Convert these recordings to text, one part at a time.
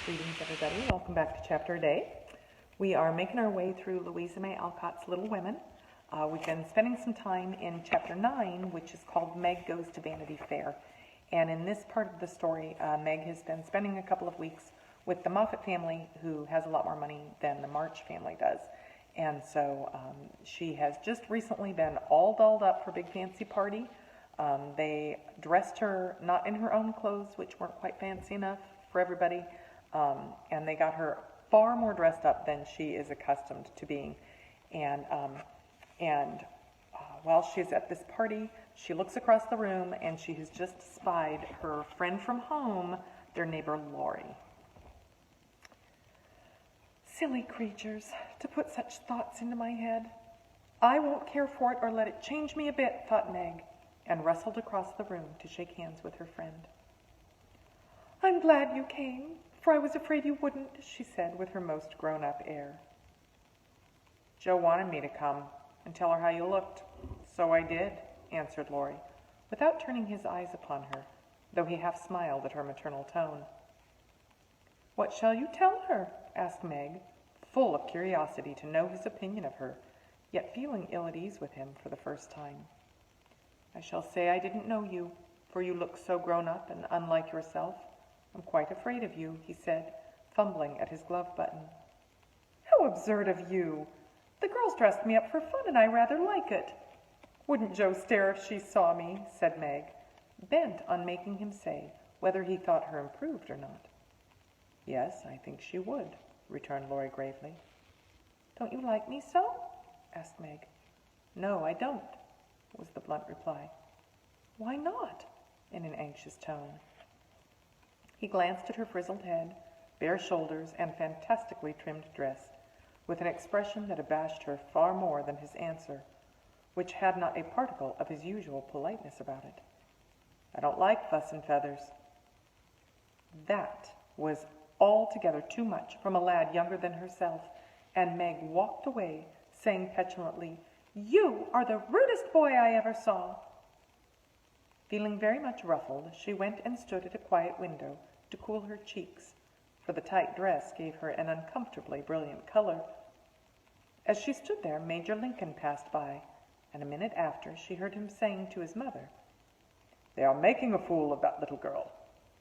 Greetings, everybody. Welcome back to Chapter a Day. We are making our way through Louisa May Alcott's Little Women. We've been spending some time in Chapter 9, which is called Meg Goes to Vanity Fair. And in this part of the story, Meg has been spending a couple of weeks with the Moffat family, who has a lot more money than the March family does. And so she has just recently been all dolled up for a big fancy party. They dressed her not in her own clothes, which weren't quite fancy enough for everybody. And they got her far more dressed up than she is accustomed to being. And while she's at this party, she looks across the room and she has just spied her friend from home, their neighbor Laurie. Silly creatures, to put such thoughts into my head. I won't care for it or let it change me a bit, thought Meg, and rustled across the room to shake hands with her friend. I'm glad you came, for I was afraid you wouldn't, she said with her most grown-up air. Joe wanted me to come and tell her how you looked. So I did, answered Laurie, without turning his eyes upon her, though he half smiled at her maternal tone. What shall you tell her? Asked Meg, full of curiosity to know his opinion of her, yet feeling ill at ease with him for the first time. I shall say I didn't know you, for you look so grown up and unlike yourself. I'm quite afraid of you, he said, fumbling at his glove button. How absurd of you! The girls dressed me up for fun and I rather like it. Wouldn't Joe stare if she saw me, said Meg, bent on making him say whether he thought her improved or not. Yes, I think she would, returned Laurie gravely. Don't you like me so? Asked Meg. No, I don't, was the blunt reply. Why not? In an anxious tone. He glanced at her frizzled head, bare shoulders, and fantastically trimmed dress, with an expression that abashed her far more than his answer, which had not a particle of his usual politeness about it. I don't like fuss and feathers. That was altogether too much from a lad younger than herself, and Meg walked away, saying petulantly, You are the rudest boy I ever saw. Feeling very much ruffled, she went and stood at a quiet window to cool her cheeks, for the tight dress gave her an uncomfortably brilliant color. As she stood there, Major Lincoln passed by, and a minute after she heard him saying to his mother, They are making a fool of that little girl.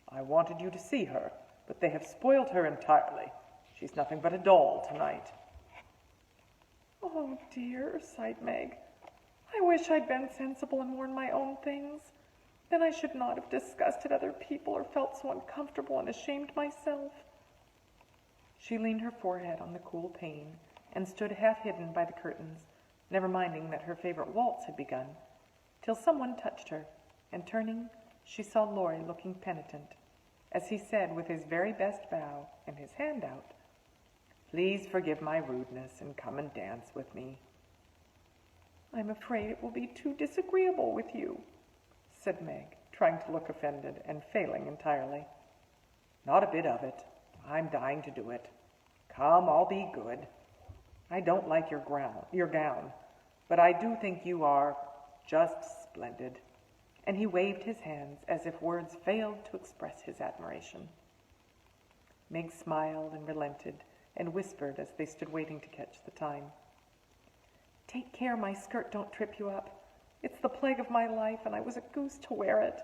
I wanted you to see her, but they have spoiled her entirely. She's nothing but a doll tonight. Oh, dear, sighed Meg. I wish I'd been sensible and worn my own things. Then I should not have disgusted other people or felt so uncomfortable and ashamed myself. She leaned her forehead on the cool pane and stood half hidden by the curtains, never minding that her favorite waltz had begun, till someone touched her, and turning, she saw Laurie looking penitent, as he said with his very best bow and his hand out, Please forgive my rudeness and come and dance with me. I'm afraid it will be too disagreeable with you, said Meg, trying to look offended and failing entirely. Not a bit of it. I'm dying to do it. Come, I'll be good. I don't like your gown, but I do think you are just splendid. And he waved his hands as if words failed to express his admiration. Meg smiled and relented and whispered as they stood waiting to catch the time. Take care my skirt don't trip you up. It's the plague of my life, and I was a goose to wear it.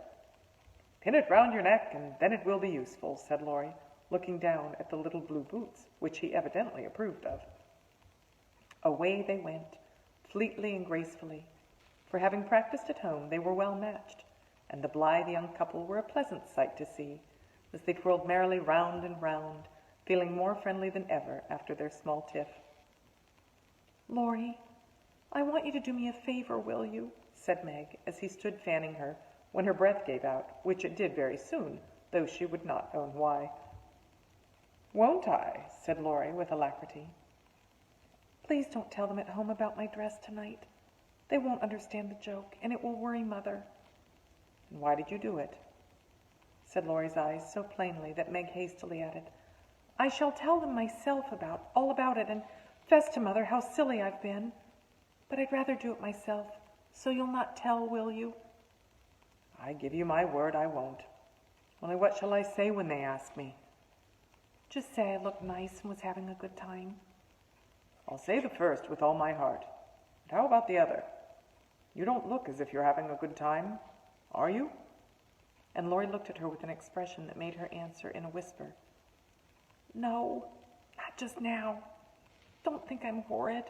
Pin it round your neck, and then it will be useful, said Laurie, looking down at the little blue boots, which he evidently approved of. Away they went, fleetly and gracefully, for having practiced at home, they were well matched, and the blithe young couple were a pleasant sight to see, as they twirled merrily round and round, feeling more friendly than ever after their small tiff. Laurie, I want you to do me a favor, will you? Said Meg, as he stood fanning her, when her breath gave out, which it did very soon, though she would not own why. Won't I? Said Laurie with alacrity. Please don't tell them at home about my dress tonight. They won't understand the joke, and it will worry Mother. And why did you do it? Said Laurie's eyes so plainly that Meg hastily added, I shall tell them myself all about it, and fess to Mother how silly I've been. But I'd rather do it myself, so you'll not tell, will you? I give you my word I won't. Only what shall I say when they ask me? Just say I looked nice and was having a good time. I'll say the first with all my heart. But how about the other? You don't look as if you're having a good time, are you? And Laurie looked at her with an expression that made her answer in a whisper. No, not just now. Don't think I'm horrid.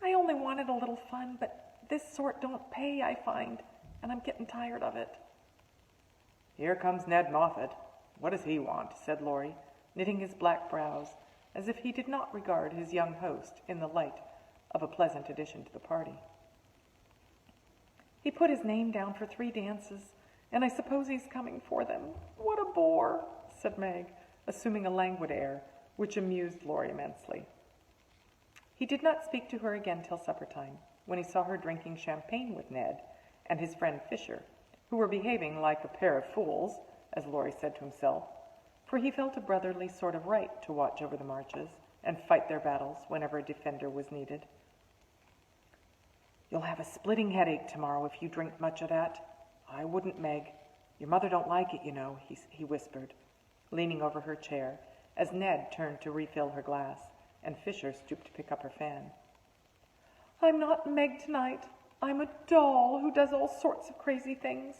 I only wanted a little fun, but this sort don't pay, I find, and I'm getting tired of it. Here comes Ned Moffat. What does he want? Said Laurie, knitting his black brows, as if he did not regard his young host in the light of a pleasant addition to the party. He put his name down for 3 dances, and I suppose he's coming for them. What a bore, said Meg, assuming a languid air, which amused Laurie immensely. He did not speak to her again till supper time, when he saw her drinking champagne with Ned and his friend Fisher, who were behaving like a pair of fools, as Laurie said to himself, for he felt a brotherly sort of right to watch over the Marches and fight their battles whenever a defender was needed. You'll have a splitting headache tomorrow if you drink much of that. I wouldn't, Meg. Your mother don't like it, you know, he whispered, leaning over her chair as Ned turned to refill her glass and Fisher stooped to pick up her fan. I'm not Meg tonight. I'm a doll who does all sorts of crazy things.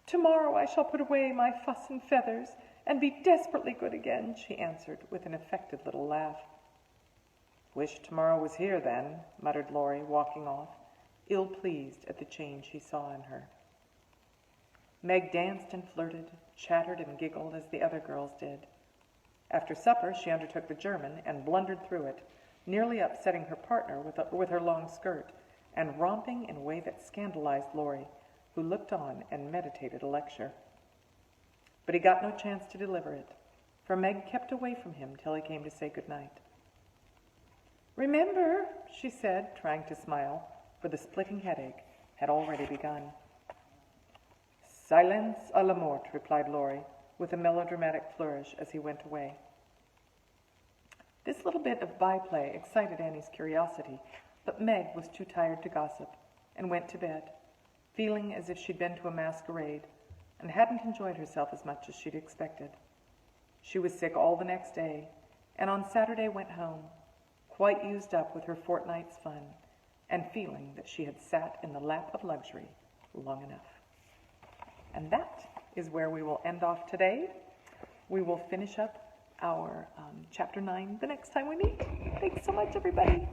Tomorrow I shall put away my fuss and feathers and be desperately good again, she answered with an affected little laugh. Wish tomorrow was here then, muttered Laurie, walking off, ill-pleased at the change he saw in her. Meg danced and flirted, chattered and giggled as the other girls did. After supper she undertook the German and blundered through it, nearly upsetting her partner with her long skirt, and romping in a way that scandalized Laurie, who looked on and meditated a lecture. But he got no chance to deliver it, for Meg kept away from him till he came to say good night. Remember, she said, trying to smile, for the splitting headache had already begun. Silence à la mort, replied Laurie, with a melodramatic flourish as he went away. This little bit of byplay excited Annie's curiosity, but Meg was too tired to gossip, and went to bed, feeling as if she'd been to a masquerade, and hadn't enjoyed herself as much as she'd expected. She was sick all the next day, and on Saturday went home, quite used up with her fortnight's fun, and feeling that she had sat in the lap of luxury long enough. And that is where we will end off today. We will finish up our Chapter 9 the next time we meet. Thanks so much, everybody.